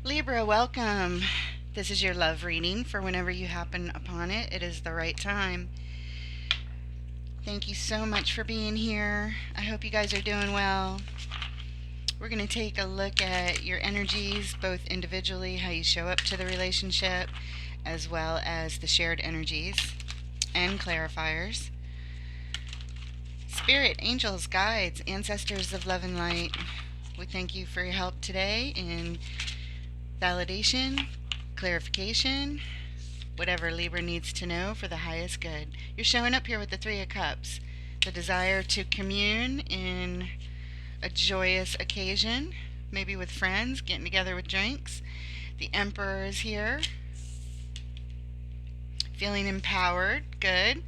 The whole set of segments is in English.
Libra, welcome. This is your love reading for whenever you happen upon it. It is the right time. Thank you so much for being here. I hope you guys are doing well. We're going to take a look at your energies, both individually, how you show up to the relationship, as well as the shared energies and clarifiers. Spirit, angels, guides, ancestors of love and light, we thank you for your help today in validation, clarification, whatever Libra needs to know for the highest good. You're showing up here with the Three of Cups, the desire to commune in a joyous occasion, maybe with friends, getting together with drinks. The Emperor is here, feeling empowered, good.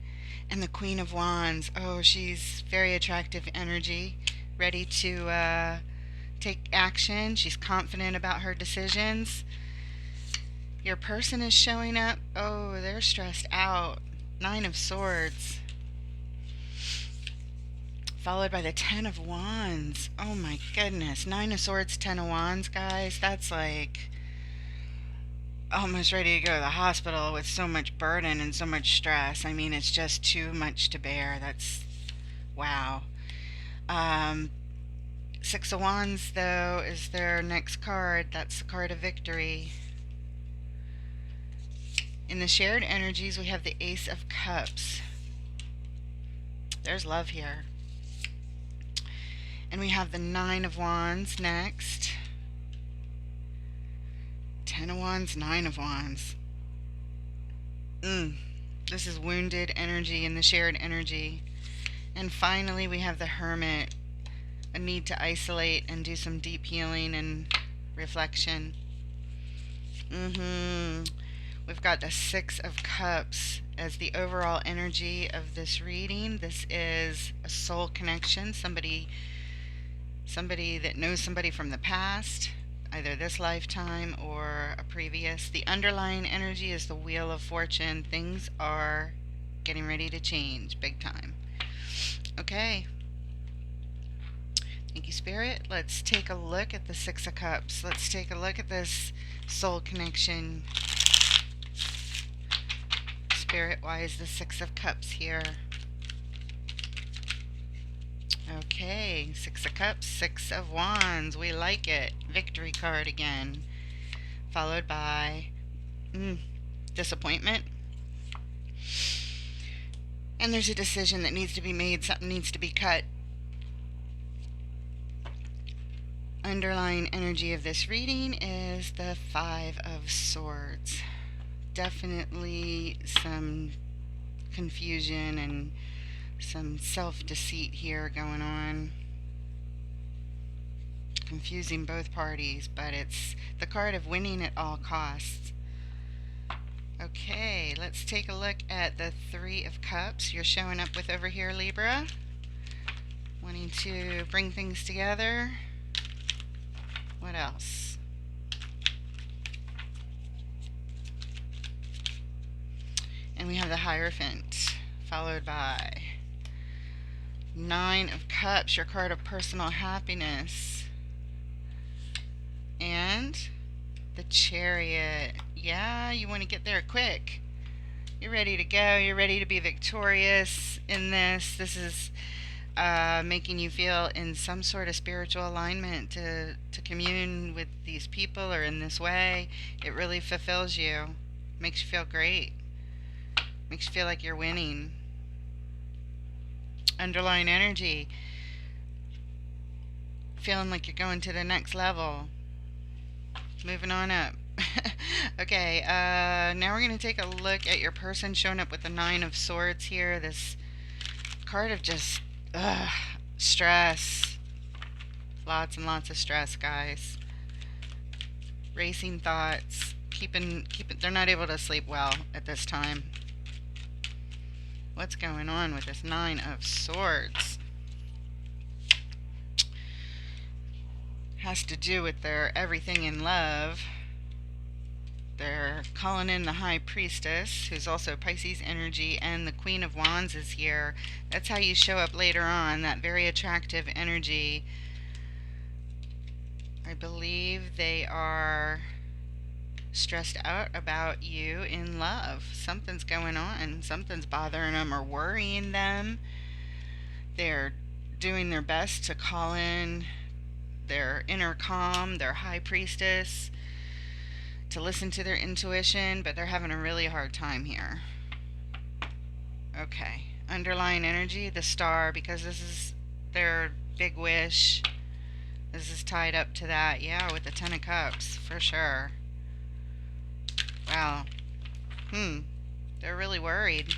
And the Queen of Wands, oh, she's very attractive energy, ready to take action. She's confident about her decisions. Your person is showing up. Oh, they're stressed out. Nine of Swords. Followed by the Ten of Wands. Oh my goodness. Nine of Swords, Ten of Wands, guys. That's like almost ready to go to the hospital with so much burden and so much stress. I mean, it's just too much to bear. That's wow. Six of Wands, though, is their next card. That's the card of victory. In the shared energies, we have the Ace of Cups. There's love here. And we have the Nine of Wands next. Ten of Wands, Nine of Wands. This is wounded energy in the shared energy. And finally, we have the Hermit. A need to isolate and do some deep healing and reflection. We've got the Six of Cups as the overall energy of this reading. This is a soul connection, somebody that knows somebody from the past, either this lifetime or a previous. The underlying energy is the Wheel of Fortune. Things are getting ready to change big time. Okay. Thank you, Spirit. Let's take a look at the Six of Cups. Let's take a look at this soul connection. Spirit, why is the Six of Cups here? Okay, Six of Cups, Six of Wands. We like it. Victory card again. Followed by disappointment. And there's a decision that needs to be made. Something needs to be cut. Underlying energy of this reading is the Five of Swords. Definitely some confusion and some self-deceit here going on. Confusing both parties, but it's the card of winning at all costs. Okay, let's take a look at the Three of Cups you're showing up with over here, Libra. Wanting to bring things together. What else? And we have the Hierophant, followed by Nine of Cups, your card of personal happiness. And the Chariot. Yeah, you want to get there quick. You're ready to go. You're ready to be victorious in this. This is making you feel in some sort of spiritual alignment to commune with these people or in this way. It really fulfills you. Makes you feel great. Makes you feel like you're winning. Underlying energy. Feeling like you're going to the next level. Moving on up. Okay, now we're going to take a look at your person showing up with the Nine of Swords here. This card of just stress. Lots and lots of stress, guys. Racing thoughts. They're not able to sleep well at this time. What's going on with this Nine of Swords? Has to do with their everything in love. They're calling in the High Priestess, who's also Pisces energy, and the Queen of Wands is here. That's how you show up later on, that very attractive energy. I believe they are stressed out about you in love. Something's going on. Something's bothering them or worrying them. They're doing their best to call in their inner calm, their high priestess, to listen to their intuition, but they're having a really hard time here. Okay. Underlying energy, the star, because this is their big wish. This is tied up to that. Yeah, with the Ten of Cups, for sure. Wow. They're really worried.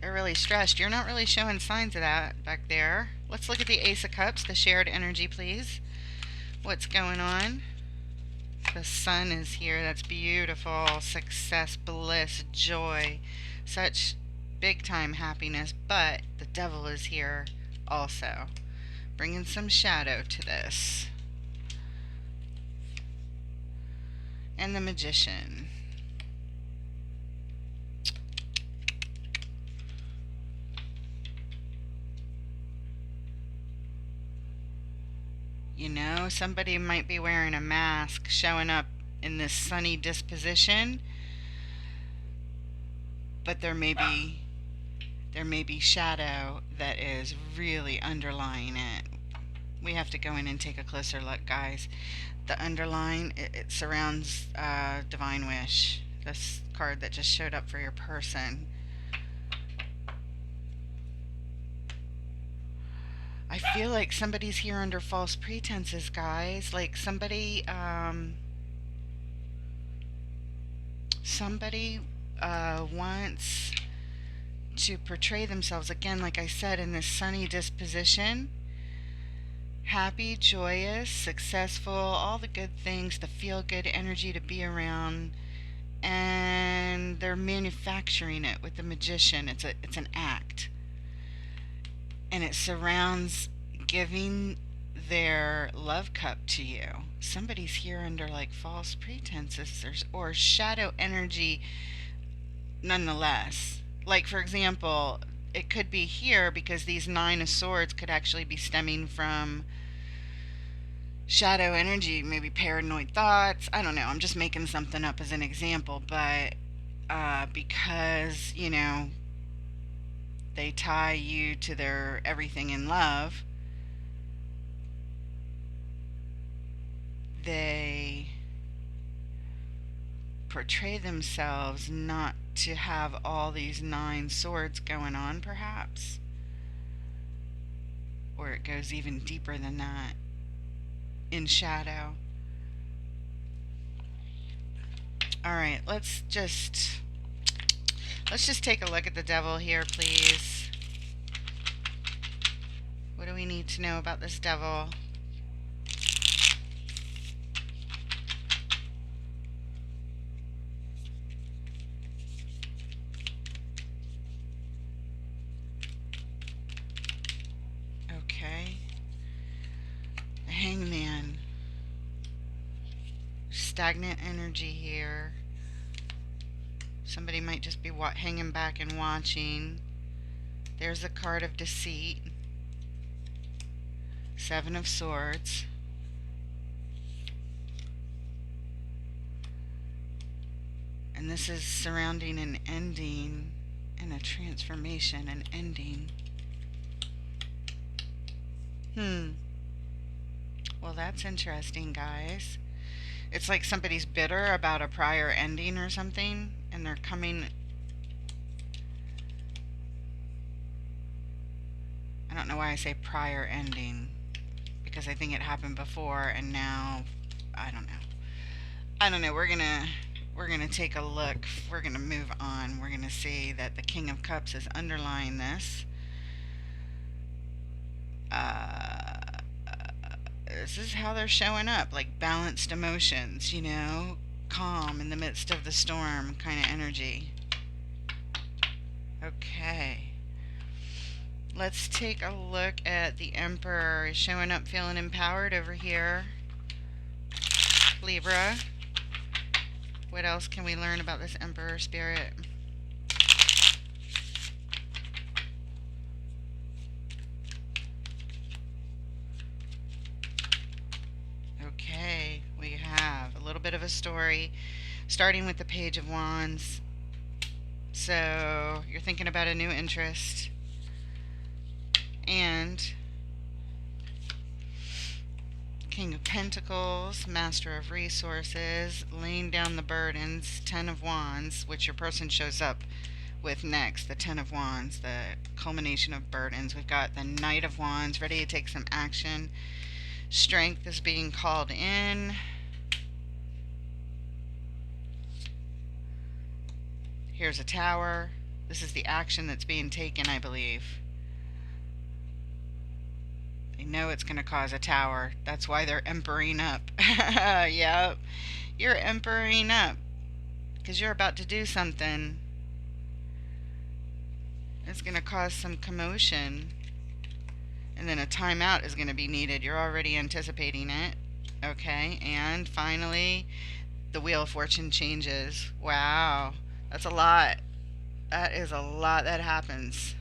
They're really stressed. You're not really showing signs of that back there. Let's look at the Ace of Cups, the shared energy, please. What's going on? The sun is here. That's beautiful. Success, bliss, joy. Such big time happiness. But the devil is here also, bringing some shadow to this. And the Magician. You know, somebody might be wearing a mask, showing up in this sunny disposition, but there may be shadow that is really underlying it. We have to go in and take a closer look, guys. The underline, it surrounds Divine Wish, this card that just showed up for your person. I feel like somebody's here under false pretenses, guys. Like somebody wants to portray themselves, again, like I said, in this sunny disposition. Happy, joyous, successful, all the good things, the feel-good energy to be around. And they're manufacturing it with the Magician. It's an act. And it surrounds giving their love cup to you. Somebody's here under like false pretenses or shadow energy nonetheless. Like, for example, it could be here because these Nine of Swords could actually be stemming from shadow energy, maybe paranoid thoughts. I don't know. I'm just making something up as an example, but because, you know, they tie you to their everything in love, they portray themselves not to have all these Nine Swords going on, perhaps. Or it goes even deeper than that, in shadow. Alright, let's just take a look at the devil here, please. What do we need to know about this devil? Okay. The Hangman. Stagnant energy here. Somebody might just be hanging back and watching. There's a card of deceit. Seven of Swords. And this is surrounding an ending and a transformation, an ending. Well, that's interesting, guys. It's like somebody's bitter about a prior ending or something, and they're coming... I don't know why I say prior ending, because I think it happened before, and now, I don't know. We're gonna take a look. We're gonna move on. We're gonna see that the King of Cups is underlying this. This is how they're showing up, like balanced emotions, you know, calm in the midst of the storm kind of energy. Okay. Let's take a look at the Emperor. He's showing up feeling empowered over here. Libra. What else can we learn about this Emperor spirit? Okay, we have a little bit of a story, starting with the Page of Wands. So you're thinking about a new interest, and King of Pentacles, Master of Resources, laying down the burdens, Ten of Wands, which your person shows up with next, the Ten of Wands, the culmination of burdens. We've got the Knight of Wands, ready to take some action. Strength is being called in. Here's a Tower. This is the action that's being taken, I believe. They know it's going to cause a Tower. That's why they're empering up. Yep. You're empering up because you're about to do something. It's going to cause some commotion. And then a timeout is going to be needed. You're already anticipating it. Okay. And finally, the Wheel of Fortune changes. Wow. That's a lot. That is a lot that happens.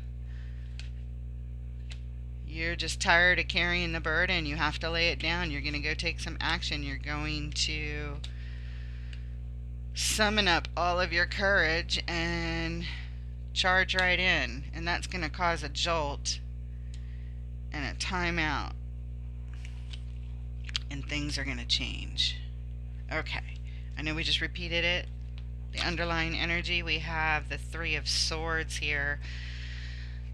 You're just tired of carrying the burden. You have to lay it down. You're going to go take some action. You're going to summon up all of your courage and charge right in. And that's going to cause a jolt and a timeout. And things are going to change. Okay. I know we just repeated it. The underlying energy, we have the Three of Swords here.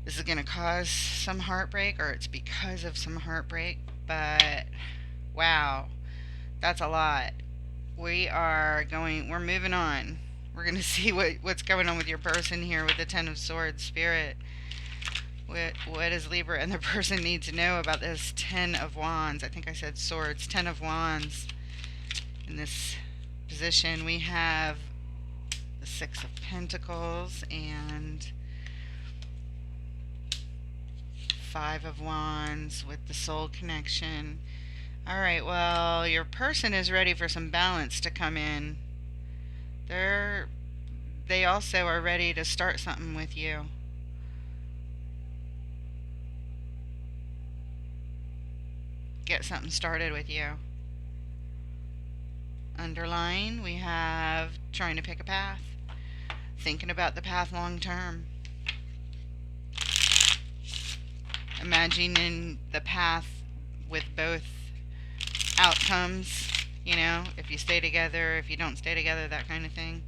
This is going to cause some heartbreak, or it's because of some heartbreak, but wow, that's a lot. We're moving on. We're going to see what's going on with your person here with the Ten of Swords, Spirit. What does Libra and the person need to know about this Ten of Wands? I think I said Swords, Ten of Wands. In this position, we have the Six of Pentacles and Five of Wands with the soul connection. Alright, well, your person is ready for some balance to come in. They also are ready to start something with you. Get something started with you. Underlying, we have trying to pick a path. Thinking about the path long term. Imagining the path with both outcomes, you know, if you stay together, if you don't stay together, that kind of thing.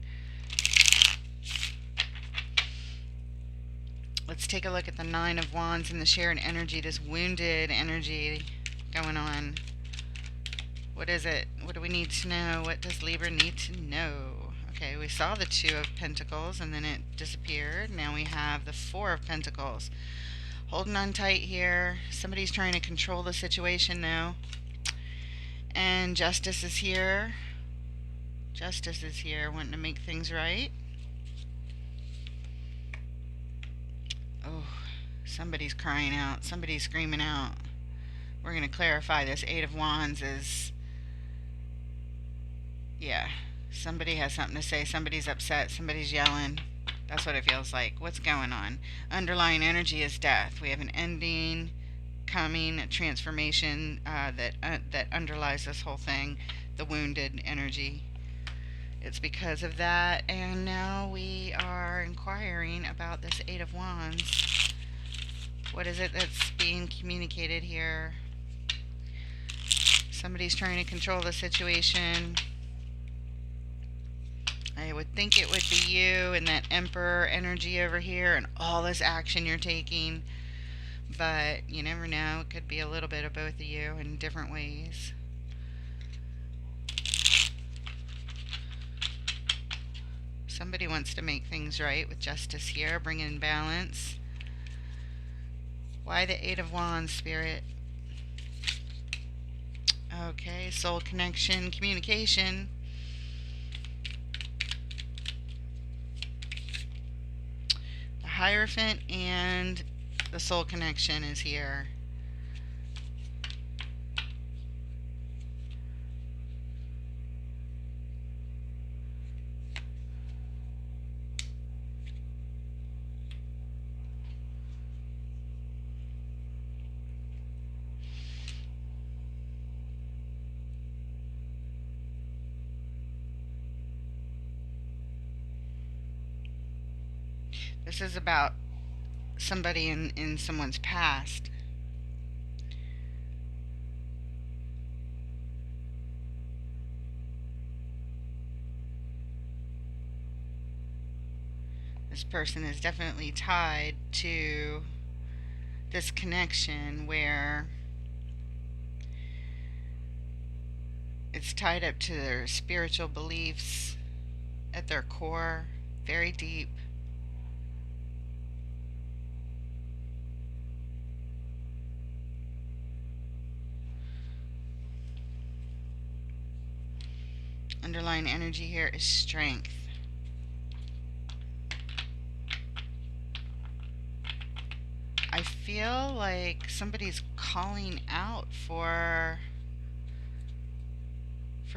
Let's take a look at the Nine of Wands and the shared energy, this wounded energy going on. What is it? What do we need to know? What does Libra need to know? Okay, we saw the Two of Pentacles and then it disappeared. Now we have the Four of Pentacles. Holding on tight here. Somebody's trying to control the situation now. And Justice is here. Justice is here, wanting to make things right. Oh, somebody's crying out. Somebody's screaming out. We're going to clarify this. Eight of Wands is... yeah, somebody has something to say. Somebody's upset. Somebody's yelling. That's what it feels like. What's going on? Underlying energy is death. We have an ending coming, a transformation that underlies this whole thing. The wounded energy. It's because of that. And now we are inquiring about this Eight of Wands. What is it that's being communicated here? Somebody's trying to control the situation. I would think it would be you and that Emperor energy over here and all this action you're taking. But you never know. It could be a little bit of both of you in different ways. Somebody wants to make things right with Justice here, bring in balance. Why the Eight of Wands, Spirit? Okay, soul connection, communication. The Hierophant and the soul connection is here. This is about somebody in someone's past. This person is definitely tied to this connection where it's tied up to their spiritual beliefs at their core, very deep. Underlying energy here is strength. I feel like somebody's calling out for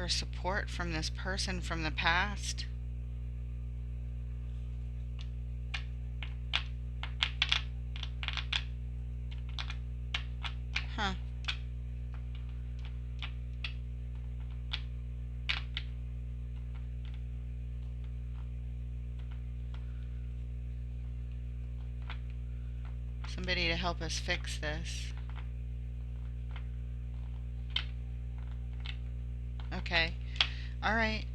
support from this person from the past. Huh. Somebody to help us fix this. Okay. All right.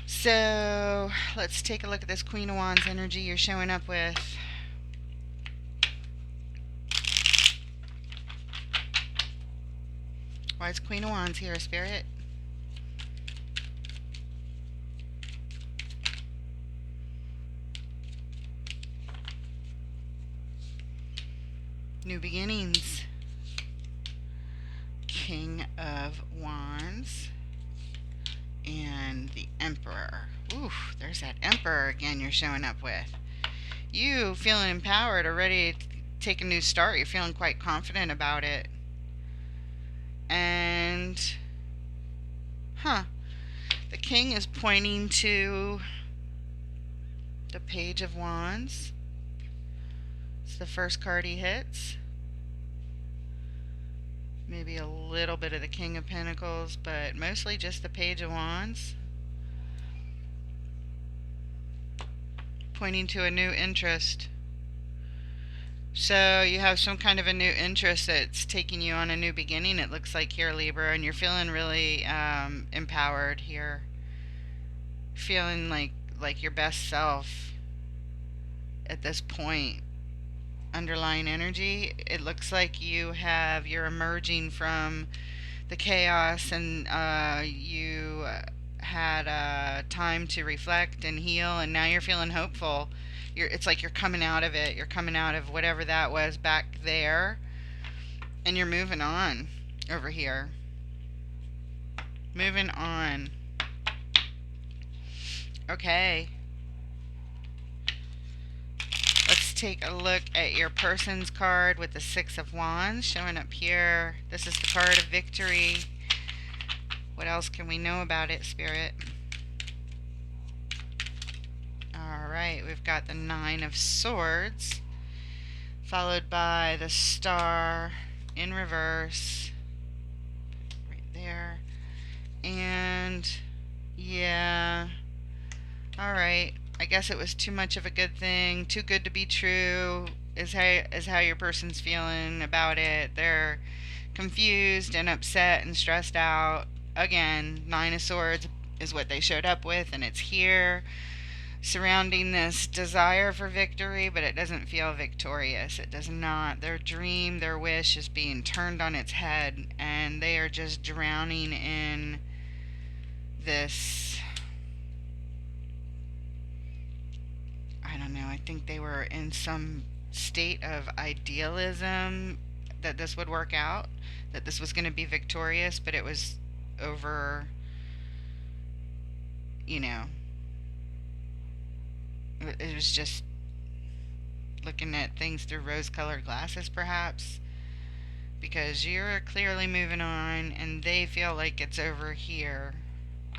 So let's take a look at this Queen of Wands energy you're showing up with. Why is Queen of Wands here, Spirit? New beginnings. King of Wands. And the Emperor. Oof, there's that Emperor again you're showing up with. You feeling empowered or ready to take a new start. You're feeling quite confident about it. And, the King is pointing to the Page of Wands. It's the first card he hits. Maybe a little bit of the King of Pentacles, but mostly just the Page of Wands. Pointing to a new interest. So you have some kind of a new interest that's taking you on a new beginning, it looks like here, Libra, and you're feeling really empowered here. Feeling like your best self at this point. Underlying energy, it looks like you're emerging from the chaos, and you had time to reflect and heal, and now you're feeling hopeful. It's like you're coming out of it. You're coming out of whatever that was back there, and you're moving on over here. Moving on. Okay. Let's take a look at your person's card with the Six of Wands showing up here. This is the card of victory. What else can we know about it, Spirit? Alright, we've got the Nine of Swords, followed by the Star in reverse, right there. And, yeah, alright, I guess it was too much of a good thing, too good to be true, is how your person's feeling about it. They're confused and upset and stressed out. Again, Nine of Swords is what they showed up with, and it's here surrounding this desire for victory, but it doesn't feel victorious. It does not. Their dream, their wish is being turned on its head, and they are just drowning in this, I don't know, I think they were in some state of idealism that this would work out, that this was going to be victorious, but it was over, it was just looking at things through rose-colored glasses, perhaps, because you're clearly moving on and they feel like it's over here.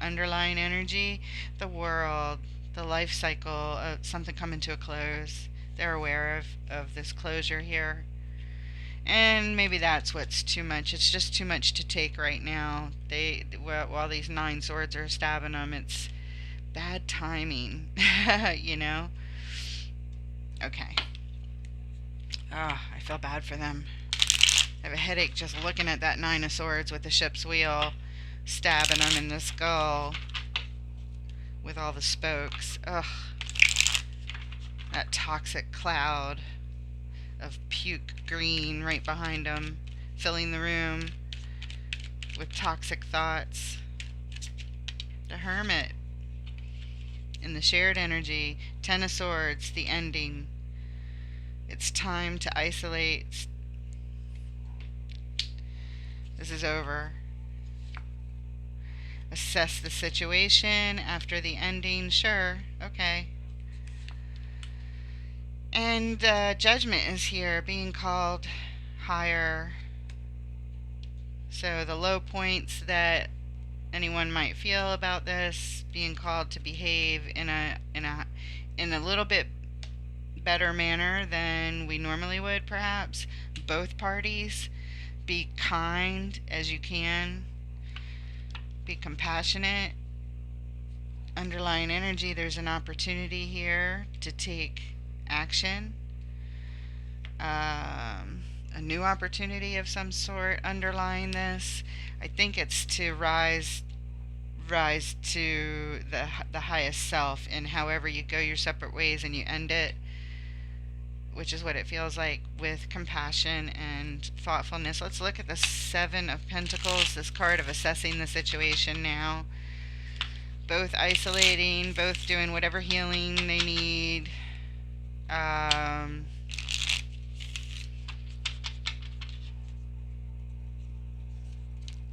Underlying energy, the world, the life cycle of something coming to a close. They're aware of this closure here. And maybe that's what's too much. It's just too much to take right now. While these Nine Swords are stabbing them, it's bad timing, Okay. I feel bad for them. I have a headache just looking at that Nine of Swords with the ship's wheel stabbing them in the skull with all the spokes. Ugh. That toxic cloud of puke green right behind them, filling the room with toxic thoughts. The Hermit in the shared energy. Ten of Swords, the ending. It's time to isolate. This is over. Assess the situation after the ending. Sure, okay. And judgment is here, being called higher. So the low points that anyone might feel about this, being called to behave in a little bit better manner than we normally would, perhaps. Both parties, be kind as you can, be compassionate. Underlying energy, there's an opportunity here to take action, a new opportunity of some sort underlying this. I think it's to rise to the highest self, and however you go your separate ways and you end it, which is what it feels like, with compassion and thoughtfulness. Let's look at the Seven of Pentacles, this card of assessing the situation now. Both isolating, both doing whatever healing they need.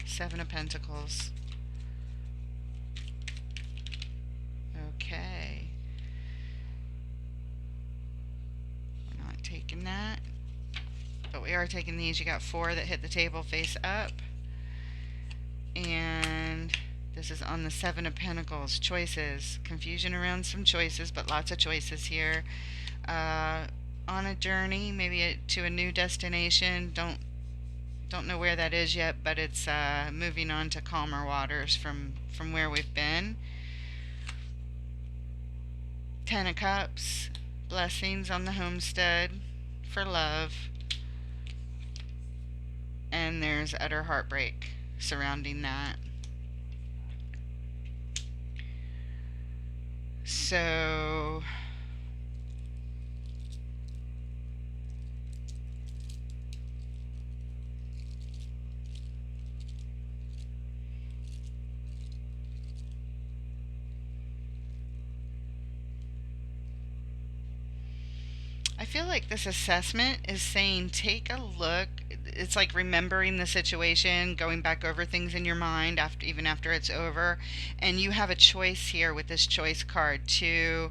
Seven of Pentacles. Okay. We're not taking that, but we are taking these. You got four that hit the table face up. And this is on the Seven of Pentacles. Choices. Confusion around some choices, but lots of choices here. On a journey, maybe to a new destination. Don't know where that is yet, but it's moving on to calmer waters from where we've been. Ten of Cups. Blessings on the homestead for love. And there's utter heartbreak surrounding that. So I feel like this assessment is saying take a look. It's like remembering the situation, going back over things in your mind even after it's over, and you have a choice here with this choice card to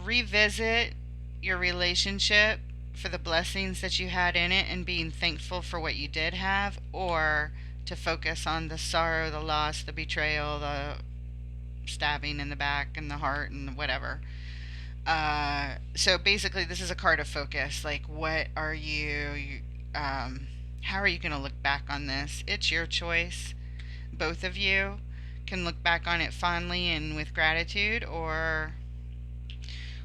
revisit your relationship for the blessings that you had in it and being thankful for what you did have, or to focus on the sorrow, the loss, the betrayal, the stabbing in the back and the heart and whatever. So basically, this is a card of focus. Like, what are how are you going to look back on this? It's your choice. Both of you can look back on it fondly and with gratitude, or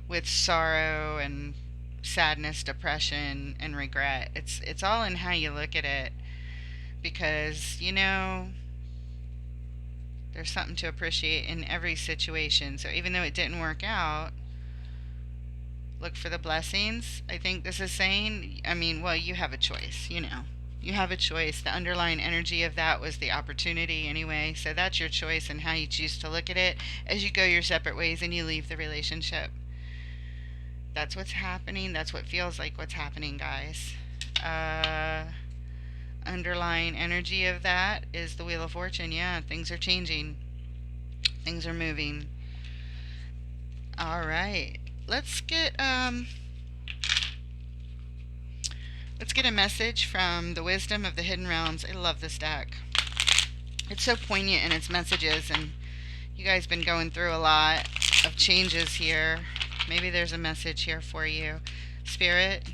with sorrow and sadness, depression, and regret. It's all in how you look at it, because there's something to appreciate in every situation. So even though it didn't work out, look for the blessings. I think this is saying, well, you have a choice, You have a choice. The underlying energy of that was the opportunity anyway. So that's your choice and how you choose to look at it as you go your separate ways and you leave the relationship. That's what's happening. That's what feels like what's happening, guys. Underlying energy of that is the Wheel of Fortune. Yeah, things are changing. Things are moving. All right. Let's get a message from the Wisdom of the Hidden Realms. I love this deck. It's so poignant in its messages, and you guys been going through a lot of changes here. Maybe there's a message here for you. Spirit,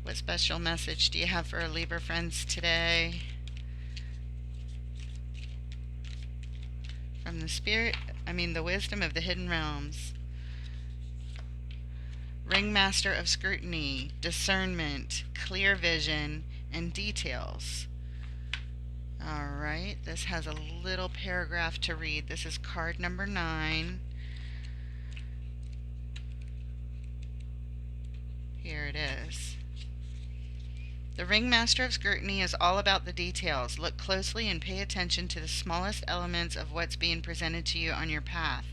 what special message do you have for our Libra friends today? From the Spirit, the Wisdom of the Hidden Realms. Ringmaster of scrutiny, discernment, clear vision, and details. Alright, this has a little paragraph to read. This is card number 9. Here it is. The Ringmaster of Scrutiny is all about the details. Look closely and pay attention to the smallest elements of what's being presented to you on your path.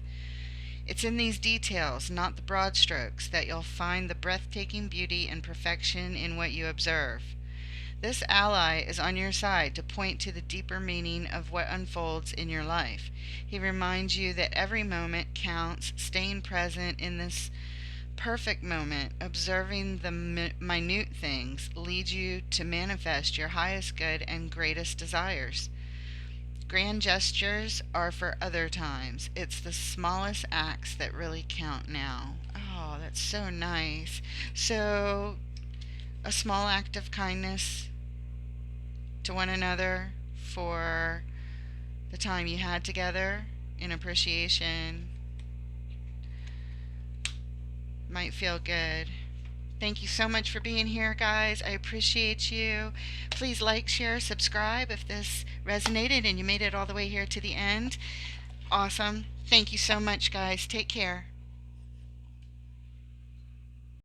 It's in these details, not the broad strokes, that you'll find the breathtaking beauty and perfection in what you observe. This ally is on your side to point to the deeper meaning of what unfolds in your life. He reminds you that every moment counts. Staying present in this perfect moment, observing the minute things, leads you to manifest your highest good and greatest desires. Grand gestures are for other times. It's the smallest acts that really count now. Oh, that's so nice. So, a small act of kindness to one another for the time you had together in appreciation might feel good. Thank you so much for being here, guys. I appreciate you. Please like, share, subscribe if this resonated and you made it all the way here to the end. Awesome. Thank you so much, guys. Take care.